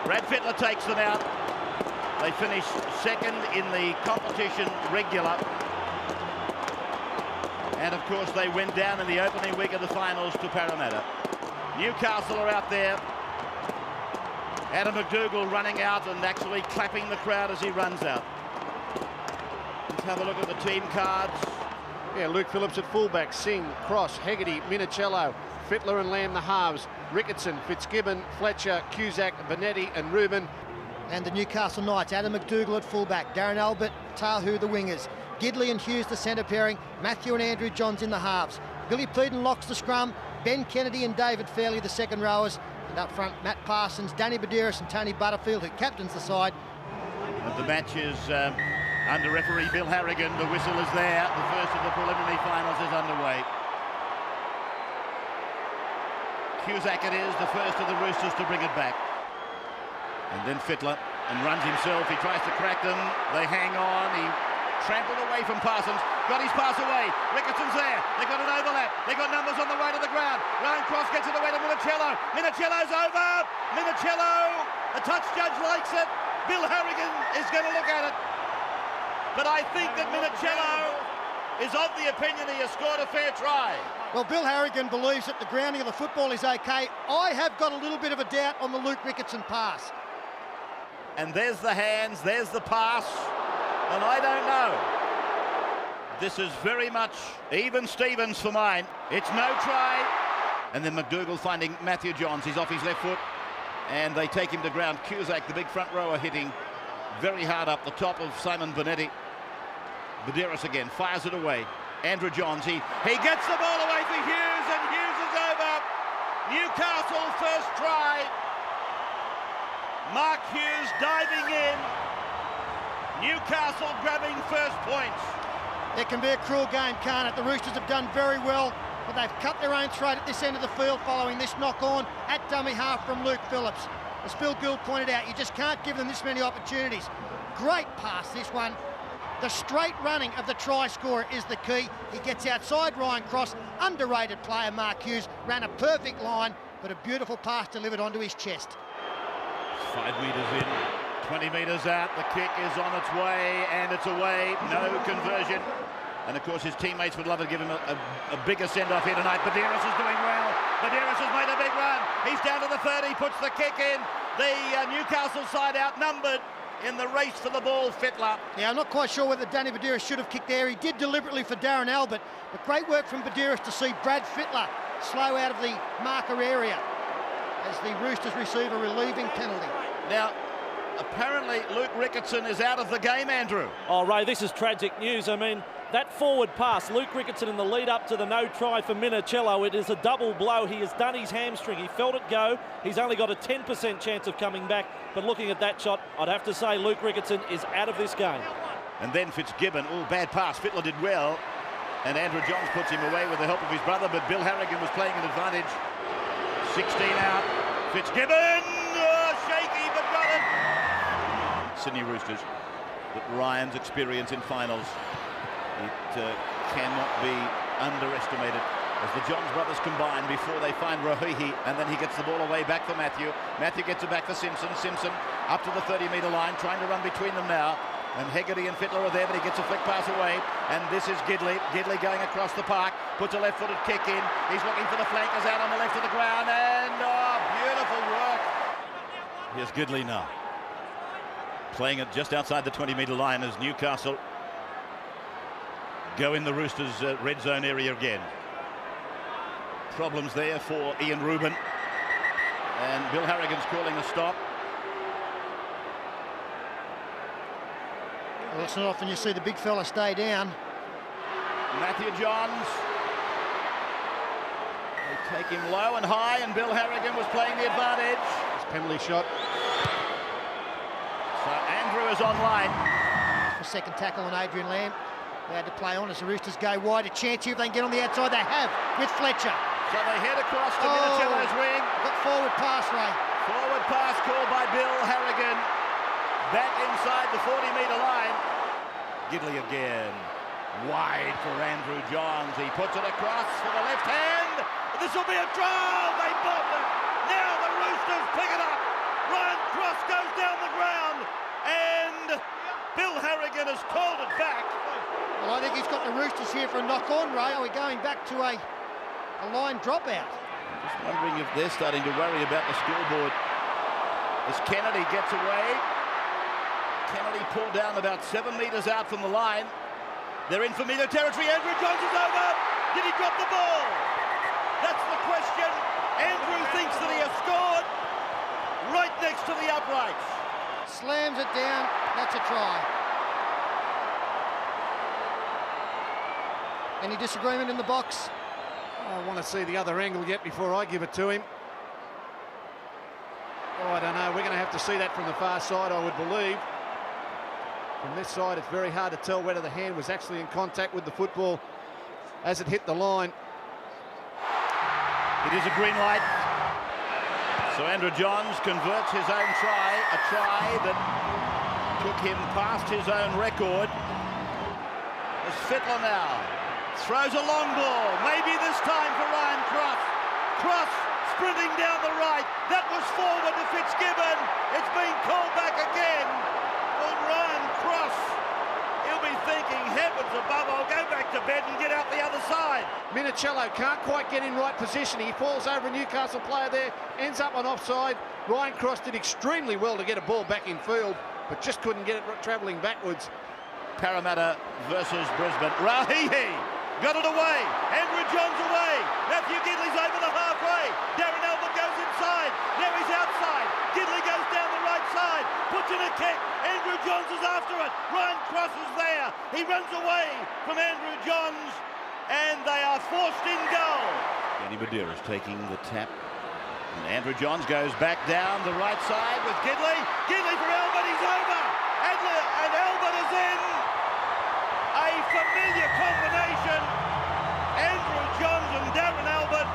Brad Fittler takes them out. They finish second in the competition regular. And of course they went down in the opening week of the finals to Parramatta. Newcastle are out there. Adam McDougall running out and actually clapping the crowd as he runs out. Let's have a look at the team cards. Yeah, Luke Phillips at fullback, Singh, Cross, Hegarty, Minicello, Fittler and Lamb the halves, Ricketson, Fitzgibbon, Fletcher, Cusack, Benetti and Rubin. And the Newcastle Knights, Adam McDougall at fullback, Darren Albert, Tahu the wingers, Gidley and Hughes the centre pairing, Matthew and Andrew Johns in the halves, Billy Peden locks the scrum, Ben Kennedy and David Fairley the second rowers, and up front Matt Parsons, Danny Badiris and Tony Butterfield who captains the side. And the match is under referee Bill Harrigan. The whistle is there. The first of the preliminary finals is underway. Cusack it is, the first of the Roosters to bring it back. And then Fittler and runs himself. He tries to crack them. They hang on. He trampled away from Parsons. Got his pass away. Ricketson's there. They got an overlap. They got numbers on the way to the ground. Ryan Cross gets it away to Minicello. Minicello's over. Minicello. A touch judge likes it. Bill Harrigan is going to look at it. But I think that Minicello is of the opinion he has scored a fair try. Well, Bill Harrigan believes that the grounding of the football is okay. I have got a little bit of a doubt on the Luke Ricketson pass. And there's the hands, there's the pass, and I don't know. This is very much even Stevens for mine. It's no try. And then McDougall finding Matthew Johns. He's off his left foot, and they take him to ground. Cusack, the big front rower, hitting very hard up the top of Simon Benetti. Badiris again, fires it away. Andrew Johns, he gets the ball away for Hughes, and Hughes is over. Newcastle first try. Mark Hughes diving in. Newcastle grabbing first points. It can be a cruel game, can't it? The Roosters have done very well, but they've cut their own throat at this end of the field following this knock-on at dummy half from Luke Phillips. As Phil Gould pointed out, you just can't give them this many opportunities. Great pass, this one. The straight running of the try scorer is the key. He gets outside Ryan Cross. Underrated player Mark Hughes ran a perfect line, but a beautiful pass delivered onto his chest. 5 metres in, 20 metres out. The kick is on its way, and it's away. No conversion. And of course his teammates would love to give him a bigger send-off here tonight. Badiris is doing well. Badiris has made a big run. He's down to the 30, puts the kick in. The Newcastle side outnumbered in the race for the ball. Fittler. Yeah, I'm not quite sure whether Danny Badiris should have kicked there. He did deliberately for Darren Albert, but great work from Badiris to see Brad Fittler slow out of the marker area as the Roosters receive a relieving penalty. Now, apparently Luke Ricketson is out of the game, Andrew. Oh, Ray, this is tragic news. I mean, that forward pass, Luke Ricketson in the lead up to the no try for Minicello, it is a double blow. He has done his hamstring. He felt it go. He's only got a 10% chance of coming back. But looking at that shot, I'd have to say Luke Ricketson is out of this game. And then Fitzgibbon, bad pass. Fittler did well. And Andrew Johns puts him away with the help of his brother, but Bill Harrigan was playing an advantage. 16 out. Fitzgibbon, shaky, but got it. Sydney Roosters, but Ryan's experience in finals, it cannot be underestimated. As the Johns brothers combine before they find Rohihi, and then he gets the ball away back for Matthew. Matthew gets it back for Simpson. Simpson up to the 30-metre line, trying to run between them now. And Hegarty and Fittler are there, but he gets a flick pass away. And this is Gidley. Gidley going across the park, puts a left-footed kick in. He's looking for the flankers out on the left of the ground, and beautiful work. Here's Gidley now, playing it just outside the 20-metre line as Newcastle go in the Roosters' red zone area again. Problems there for Ian Rubin, and Bill Harrigan's calling a stop. Well, it's not often you see the big fella stay down. Matthew Johns. They take him low and high, and Bill Harrigan was playing the advantage. It's penalty shot. So Andrew is online. For second tackle on Adrian Lamb. They had to play on as the Roosters go wide. A chance here if they can get on the outside. They have with Fletcher. So they head across to Minicello's wing. Got forward pass, Ray. Forward pass called by Bill Harrigan. Back inside the 40-metre line. Gidley again. Wide for Andrew Johns. He puts it across for the left hand. This will be a draw. They bombed it. Now the Roosters pick it up. Ryan Cross Harrigan has called it back. Well, I think he's got the Roosters here for a knock-on, Ray. Are we going back to a line dropout? Just wondering if they're starting to worry about the scoreboard. As Kennedy gets away. Kennedy pulled down about 7 metres out from the line. They're in familiar territory. Andrew Johns is over. Did he drop the ball? That's the question. Andrew thinks that he has scored right next to the uprights. Slams it down. That's a try. Any disagreement in the box? I want to see the other angle yet before I give it to him. Oh, I don't know. We're going to have to see that from the far side, I would believe. From this side, it's very hard to tell whether the hand was actually in contact with the football as it hit the line. It is a green light. So Andrew Johns converts his own try, a try that took him past his own record. As Fittler now throws a long ball, maybe this time for Ryan Cross. Cross sprinting down the right. That was forward to Fitzgibbon. It's been called back again for Ryan Cross. He'll be thinking, heavens above, I'll go back to bed and get out the other side. Minicello can't quite get in right position. He falls over a Newcastle player there, ends up on offside. Ryan Cross did extremely well to get a ball back in field, but just couldn't get it travelling backwards. Parramatta versus Brisbane. Rahihi got it away. Andrew Johns away. Matthew Gidley's over the halfway. Darren Albert goes inside. Now he's outside. Gidley goes down the right side. Puts in a kick. Andrew Johns is after it. Ryan Cross is there. He runs away from Andrew Johns, and they are forced in goal. Danny Madeira's taking the tap. And Andrew Johns goes back down the right side with Gidley. Gidley for Albert. He's over. And Albert is in. A familiar combination. Andrew Johns and Darren Albert,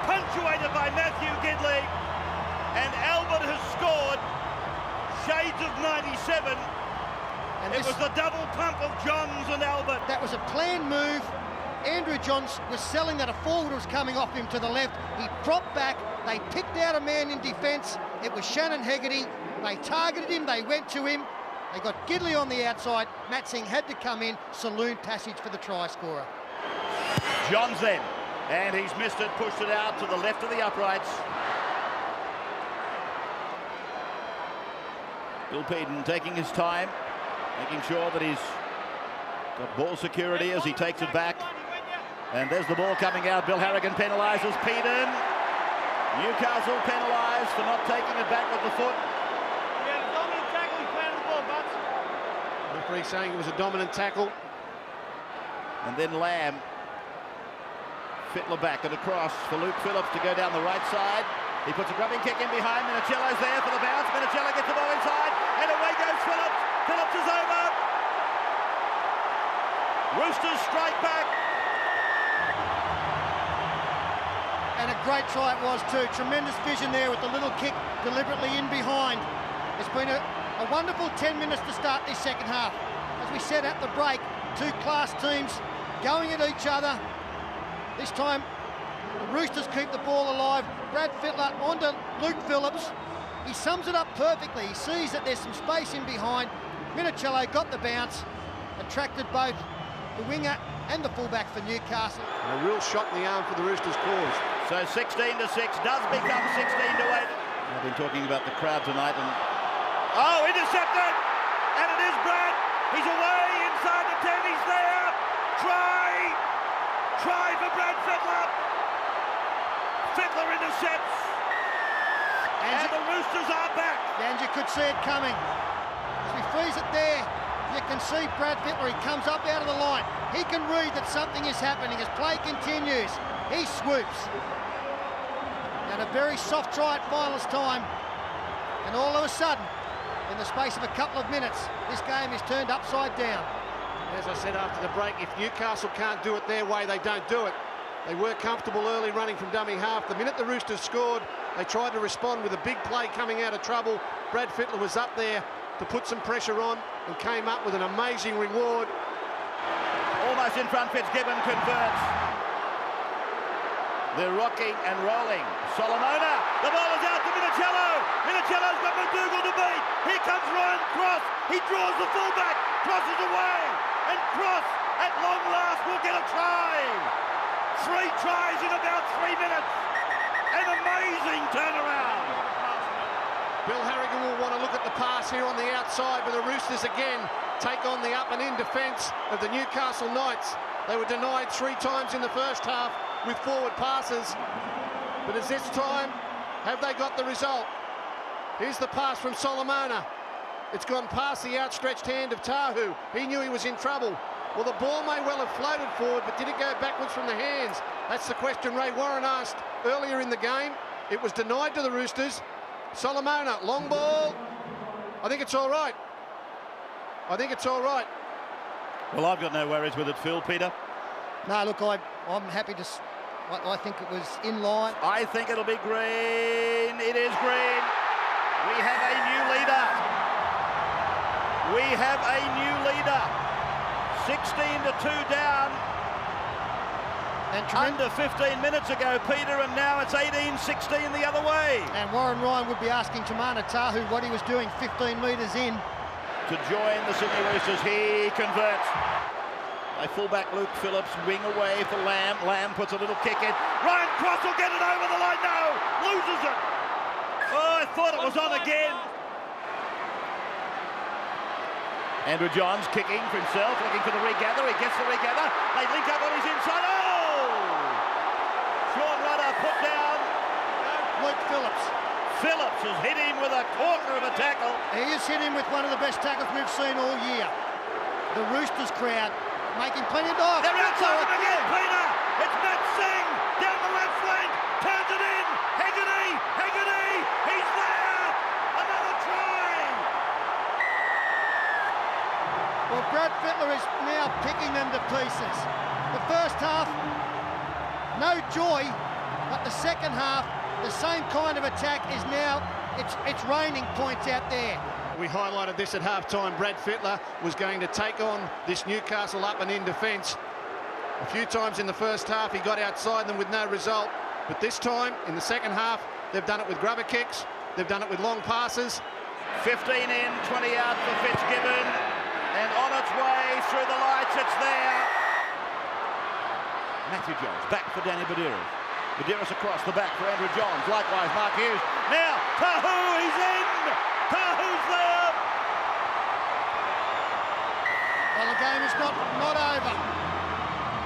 punctuated by Matthew Gidley, and Albert has scored. Shades of 97. And it was the double pump of Johns and Albert. That was a planned move. Andrew Johns was selling that a forward was coming off him to the left. He dropped back. They picked out a man in defence. It was Shannon Hegarty. They targeted him. They went to him. They got Gidley on the outside. Matt Singh had to come in. Saloon passage for the try scorer. Johns then. And he's missed it, pushed it out to the left of the uprights. Bill Peden taking his time, making sure that he's got ball security as he takes it back. And there's the ball coming out. Bill Harrigan penalises Peden. Newcastle penalised for not taking it back with the foot. Referee saying it was a dominant tackle. And then Lamb. Fittler back and across for Luke Phillips to go down the right side. He puts a grubbing kick in behind. Minicello's there for the bounce. Minicello gets the ball inside. And away goes Phillips. Phillips is over. Roosters strike back. And a great try it was too. Tremendous vision there with the little kick deliberately in behind. It's been a wonderful 10 minutes to start this second half. As we said at the break, two class teams going at each other. This time, the Roosters keep the ball alive. Brad Fittler onto Luke Phillips. He sums it up perfectly. He sees that there's some space in behind. Minicello got the bounce, attracted both the winger and the fullback for Newcastle. And a real shot in the arm for the Roosters' cause. So 16-6 does become 16-8. I've been talking about the crowd tonight, and oh, intercepted! And it is Brad. He's away inside the 10. He's there. Try for Brad Fittler. Fittler intercepts. And the Roosters are back. And you could see it coming. As we freeze it there, you can see Brad Fittler. He comes up out of the line. He can read that something is happening as play continues. He swoops. And a very soft try at finals time. And all of a sudden, in the space of a couple of minutes, this game is turned upside down. As I said after the break, if Newcastle can't do it their way, they don't do it. They were comfortable early running from dummy half. The minute the Roosters scored, they tried to respond with a big play coming out of trouble. Brad Fittler was up there to put some pressure on and came up with an amazing reward. Almost in front, Fitzgibbon converts. They're rocking and rolling. Solomona, the ball is out to Minicello. Minicello's got McDougall to beat. Here comes Ryan Cross. Cross, he draws the fullback, crosses away, and Cross at long last will get a try. 3 tries in about 3 minutes. An amazing turnaround. Bill Harrigan will want to look at the pass here on the outside, but the Roosters again take on the up and in defence of the Newcastle Knights. They were denied 3 times in the first half with forward passes, but as this time, have they got the result? Here's the pass from Solomona. It's gone past the outstretched hand of Tahu. He knew he was in trouble. Well, the ball may well have floated forward, but did it go backwards from the hands? That's the question Ray Warren asked earlier in the game. It was denied to the Roosters. Solomona, long ball. I think it's all right. I think it's all right. Well, I've got no worries with it, Phil. Peter? No, look, I'm happy to... I think it was in line. I think it'll be green. It is green. We have a new leader. We have a new leader. 16-2 down. And under 15 minutes ago, Peter, and now it's 18-16 the other way. And Warren Ryan would be asking Tamana Tahu what he was doing 15 metres in. To join the Sydney Roosters, he converts. A fullback Luke Phillips, wing away for Lamb. Lamb puts a little kick in. Ryan Cross will get it over the line. No, loses it. Oh, I thought it was on again. Andrew Johns kicking for himself, looking for the regather. He gets the regather. They link up on his inside. Oh! Sean Rudder put down. Luke Phillips. Phillips has hit him with a corker of a tackle. He has hit him with one of the best tackles we've seen all year. The Roosters crowd making plenty of noise. They're outside him again, Peter. It's Matt Singh down the left flank. Turns it in. Hegarty. He's there. Another try. Well, Brad Fittler is now picking them to pieces. The first half, no joy, but the second half, the same kind of attack is now, it's raining points out there. We highlighted this at half-time. Brad Fittler was going to take on this Newcastle up and in defence. A few times in the first half he got outside them with no result, but this time in the second half they've done it with grubber kicks, they've done it with long passes. 15 in, 20 out for Fitzgibbon, and on its way through the lights, it's there. Matthew Johns back for Danny Badiris. Badiris across the back for Andrew Johns. Likewise, Mark Hughes. Now, Tahu, he's in! Tahu's there! Well, the game is not over.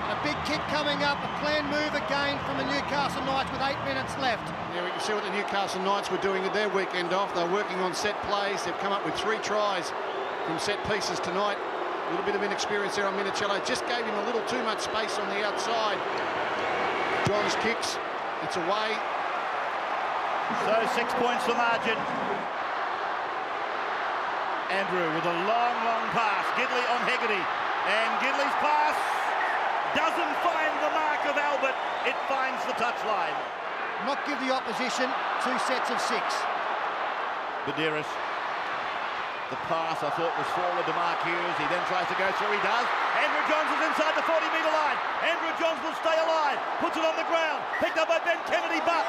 And a big kick coming up, a planned move again from the Newcastle Knights with 8 minutes left. Yeah, we can see what the Newcastle Knights were doing at their weekend off. They're working on set plays. They've come up with 3 tries from set pieces tonight. A little bit of inexperience there on Minicello. Just gave him a little too much space on the outside. Johns kicks. It's away. So 6 points the margin. Andrew with a long pass. Gidley on Hegarty. And Gidley's pass doesn't find the mark of Albert. It finds the touchline. Not give the opposition 2 sets of 6. Badiris. The pass, I thought, was forward to Mark Hughes. He then tries to go through. He does. Andrew Johns is inside the 40-metre line. Andrew Johns will stay alive. Puts it on the ground. Picked up by Ben Kennedy, but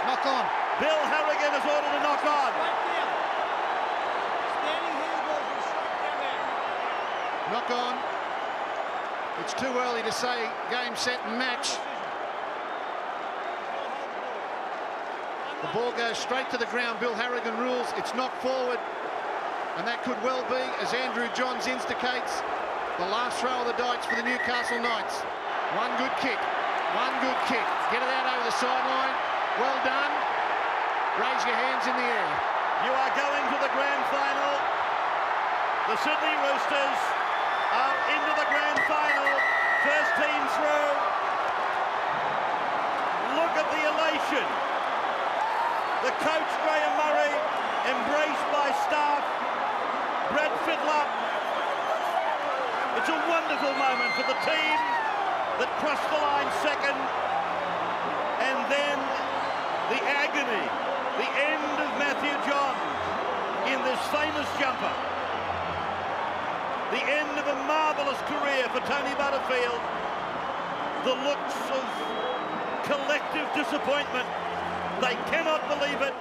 Knock on. Bill Harrigan has ordered a knock on. Knock on. It's too early to say game, set, and match. The ball goes straight to the ground. Bill Harrigan rules it's knocked forward. And that could well be, as Andrew Johns indicates, the last throw of the dice for the Newcastle Knights. One good kick. Get it out over the sideline. Well done. Raise your hands in the air. You are going to the grand final. The Sydney Roosters are into the grand final. First team through. Look at the elation. The coach, Graham Murray, embraced by staff. Brad Fittler. It's a wonderful moment for the team that crossed the line second, and then the agony, the end of Matthew Johns in this famous jumper, the end of a marvellous career for Tony Butterfield, the looks of collective disappointment. They cannot believe it.